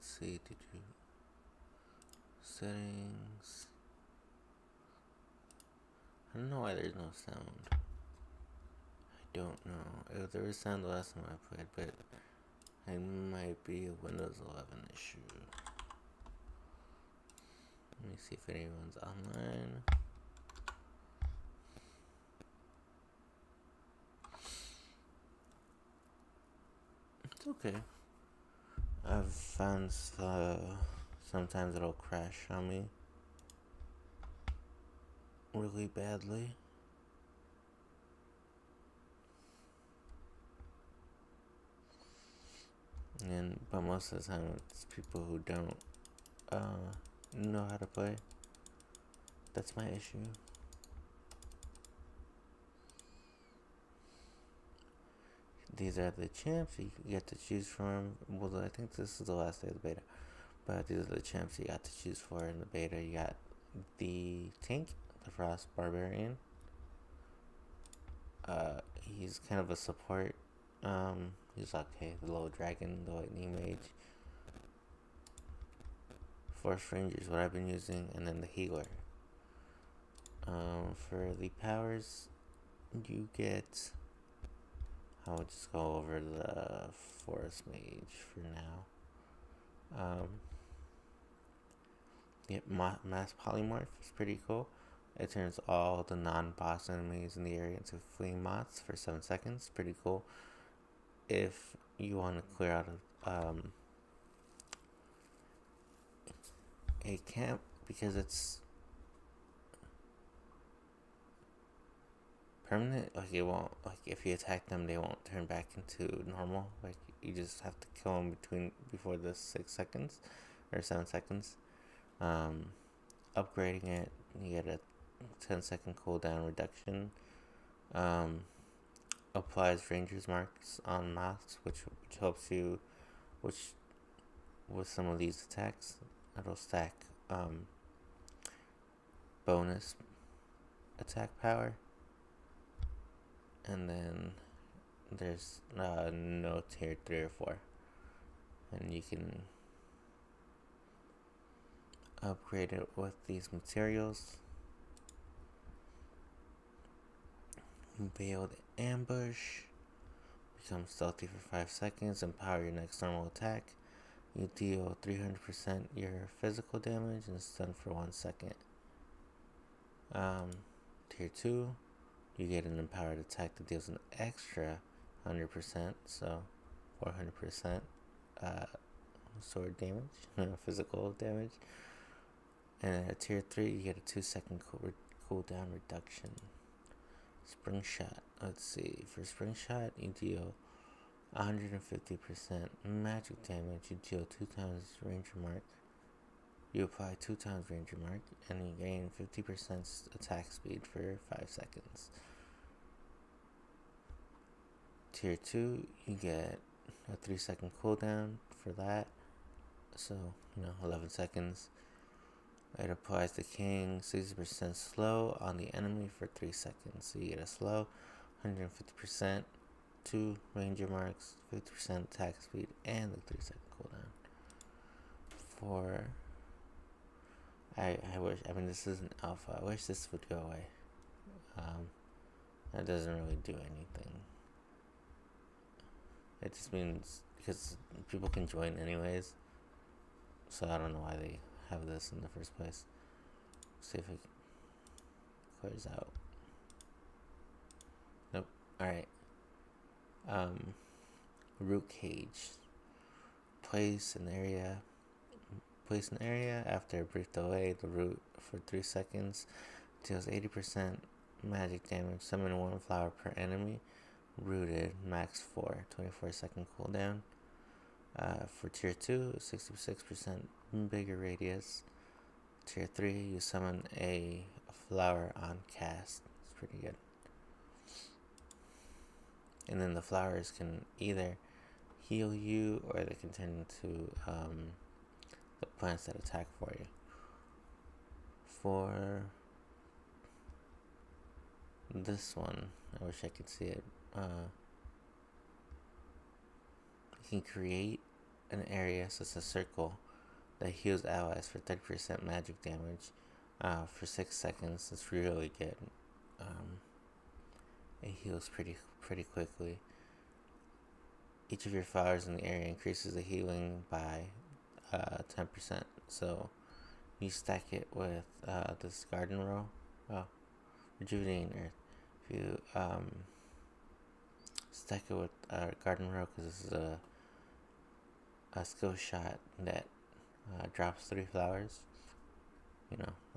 let's see. Did you settings? I don't know why there's no sound. I don't know. There was sound the last time I played, but it might be a Windows 11 issue. Let me see if anyone's online. It's okay. I've found sometimes it'll crash on me really badly. But most of the time it's people who don't know how to play. That's my issue. These are the champs you get to choose from. Well, I think this is the last day of the beta, but these are the champs you got to choose for in the beta. You got the tank, the Frost Barbarian. He's kind of a support. He's okay. The little dragon, the lightning mage. Force Ranger is what I've been using, and then the healer. For the powers, you get. I'll just go over the Forest Mage for now. Mass Polymorph is pretty cool. It turns all the non-boss enemies in the area into fleeing moths for 7 seconds. Pretty cool. If you want to clear out a camp, because it's permanent, like it won't, like if you attack them they won't turn back into normal, like you just have to kill them before the 6 seconds or 7 seconds. Upgrading it, you get a 10-second cooldown reduction. Applies ranger's marks on moths, which helps you, with some of these attacks it'll stack bonus attack power. And then there's no tier 3 or 4, and you can upgrade it with these materials. Veiled Ambush, become stealthy for 5 seconds, empower your next normal attack. You deal 300% your physical damage and stun for 1 second. Tier 2, you get an empowered attack that deals an extra 100%, so 400% sword damage, physical damage. And at tier 3, you get a 2-second cooldown reduction. Spring Shot. Let's see. For Spring Shot, you deal 150% magic damage. You deal 2 times Ranger Mark. You apply 2 times Ranger Mark, and you gain 50% attack speed for 5 seconds. Tier 2, you get a 3-second cooldown for that. So, 11 seconds. It applies the King 60% slow on the enemy for 3 seconds. So you get a slow, 150%, 2 Ranger Marks, 50% attack speed, and the 3-second cooldown. I wish, this is an alpha. I wish this would go away. That doesn't really do anything. It just means because people can join anyways. So I don't know why they have this in the first place. See if it clears out. Nope. Alright. Root Cage. Place an area after a brief delay. The root for 3 seconds deals 80% magic damage. Summon 1 flower per enemy. Rooted, max 4, 24-second cooldown. For tier 2, 66% bigger radius. Tier 3, you summon a flower on cast. It's pretty good. And then the flowers can either heal you, or they can turn into the plants that attack for you. For this one, I wish I could see it. You can create an area, so it's a circle, that heals allies for 30% magic damage for 6 seconds. It's really good. It heals pretty quickly. Each of your flowers in the area increases the healing by 10%. So you stack it with this garden row. Oh, rejuvenating earth. If you stack it with garden row, because this is a skill shot that drops 3 flowers.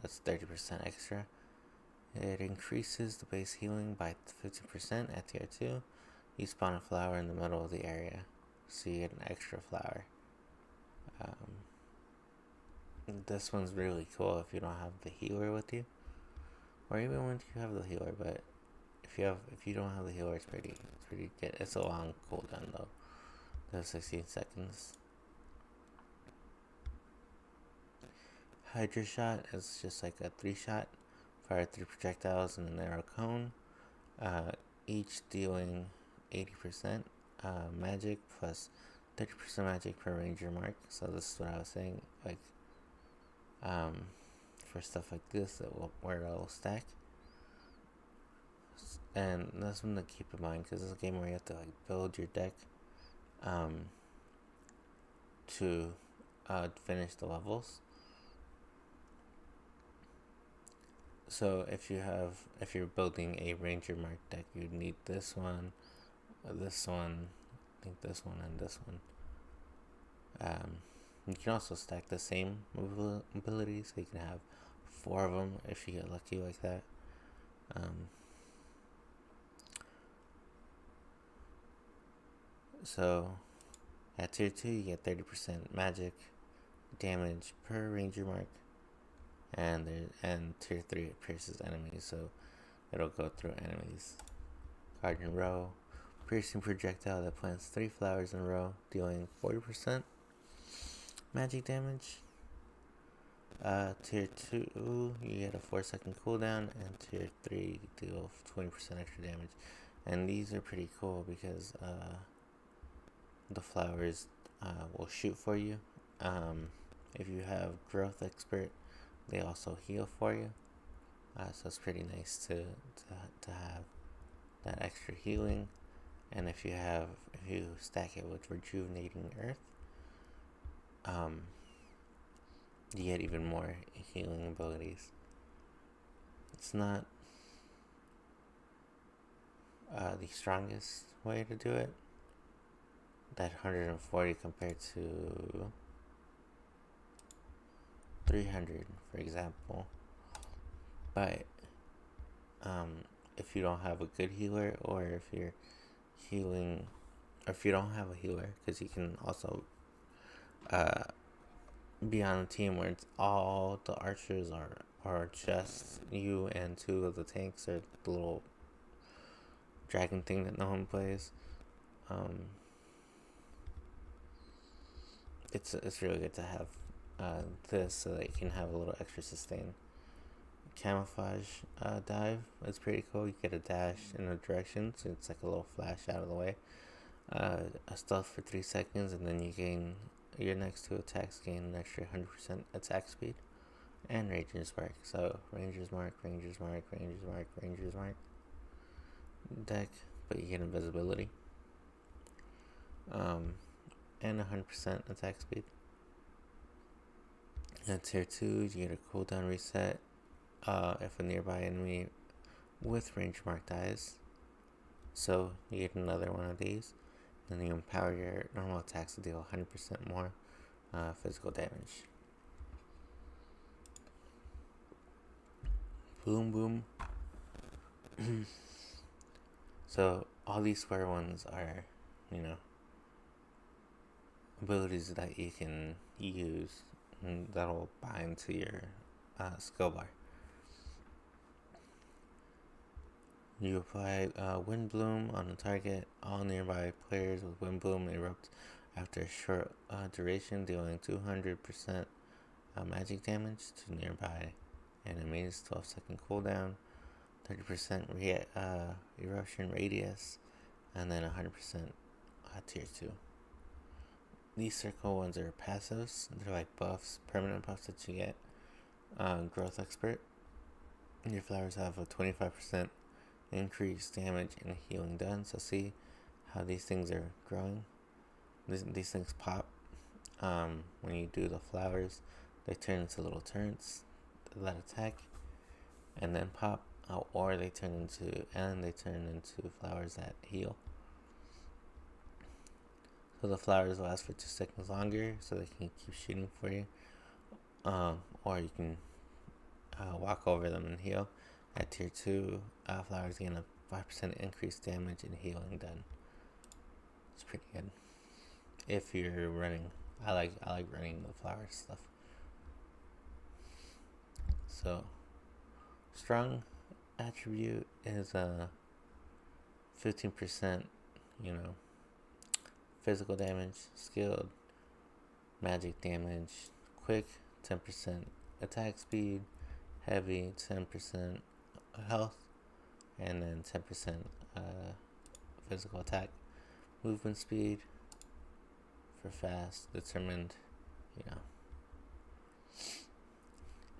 That's 30% extra. It increases the base healing by 50% at tier 2. You spawn a flower in the middle of the area, so you get an extra flower. This one's really cool if you don't have the healer with you, or even when you have the healer. But if you don't have the healer, it's pretty good. It's a long cooldown though. There's 16 seconds. Hydra shot is just like a 3-shot. Fire 3 projectiles in an arrow cone, each dealing 80% magic plus 30% magic per ranger mark. So this is what I was saying, like for stuff like this where it'll stack. And that's something to keep in mind, because it's a game where you have to like build your deck to finish the levels. So if you're building a ranger mark deck, you need this one, I think this one, and this one. You can also stack the same abilities, so you can have 4 of them if you get lucky like that. So at tier 2 you get 30% magic damage per ranger mark, and tier 3 it pierces enemies, so it'll go through enemies. Garden row, piercing projectile that plants 3 flowers in a row, dealing 40% magic damage. Tier 2 you get a 4-second cooldown, and tier 3 you deal 20% extra damage. And these are pretty cool because the flowers will shoot for you. If you have growth expert, they also heal for you. So it's pretty nice to have that extra healing. And if you stack it with rejuvenating earth, you get even more healing abilities. It's not the strongest way to do it. That 140 compared to 300, for example. But if you don't have a good healer, or if you're healing, or if you don't have a healer, because you can also be on a team where it's all the archers are just you and 2 of the tanks, or the little dragon thing that no one plays. It's really good to have this, so that you can have a little extra sustain. Camouflage dive is pretty cool. You get a dash in a direction, so it's like a little flash out of the way. A stealth for 3 seconds, and then you gain your next 2 attacks gain an extra 100% attack speed. And Ranger's Mark. So Ranger's Mark deck, but you get invisibility. And 100% attack speed. At tier 2, you get a cooldown reset if a nearby enemy with range mark dies. So you get another one of these. Then you empower your normal attacks to deal 100% more physical damage. Boom, boom. So all these square ones are, abilities that you can use, and that'll bind to your skill bar. You apply Wind Bloom on a target. All nearby players with Wind Bloom erupt after a short duration, dealing 200% magic damage to nearby enemies. 12-second cooldown, 30% eruption radius, and then 100% tier 2. these circle ones are passives. They're like buffs, permanent buffs that you get. Growth expert. Your flowers have a 25% increased damage and healing done. So see how these things are growing. These things pop. When you do the flowers, they turn into little turrets that attack and then pop, or they turn into flowers that heal. So the flowers last for 2 seconds longer, so they can keep shooting for you. Or you can walk over them and heal. At tier 2, flowers gain a 5% increased damage and healing done. It's pretty good. If you're running, I like running the flower stuff. So strong attribute is 15%, physical damage, skilled, magic damage, quick 10% attack speed, heavy 10% health, and then 10% physical attack. Movement speed for fast, determined,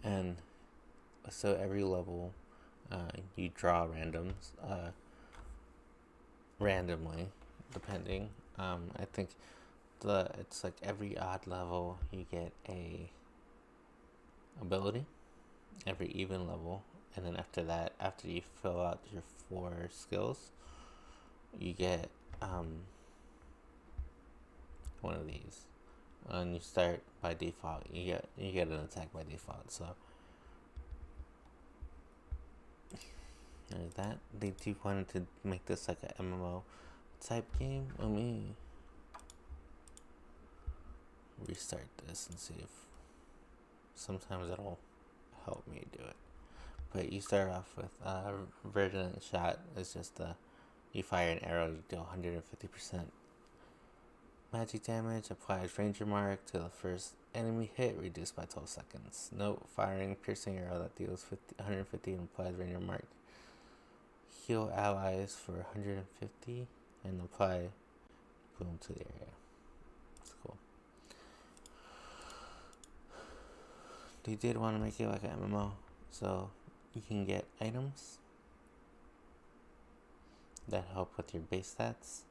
and so every level you draw randoms randomly, depending. I think it's like every odd level you get a ability, every even level, and then after that, after you fill out your 4 skills, you get one of these. And you start by default. You get an attack by default. So there's that. They do wanted to make this like a MMO type game. Let me restart this and see if sometimes it'll help me do it. But you start off with Verdant Shot. It's just you fire an arrow, you do 150% magic damage. Applies Ranger Mark to the first enemy hit, reduced by 12 seconds. Note, firing piercing arrow that deals 150 and applies Ranger Mark. Heal allies for 150 and apply boom to the area. That's cool. They did want to make it like an MMO, so you can get items that help with your base stats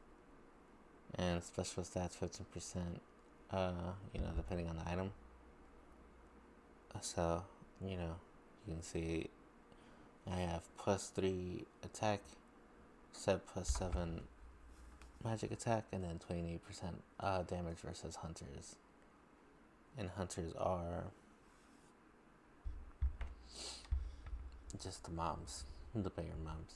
and special stats 15%, depending on the item. So, you can see I have +3 attack, set +7 magic attack, and then 28% damage versus hunters. And hunters are just the mobs, the bigger mobs.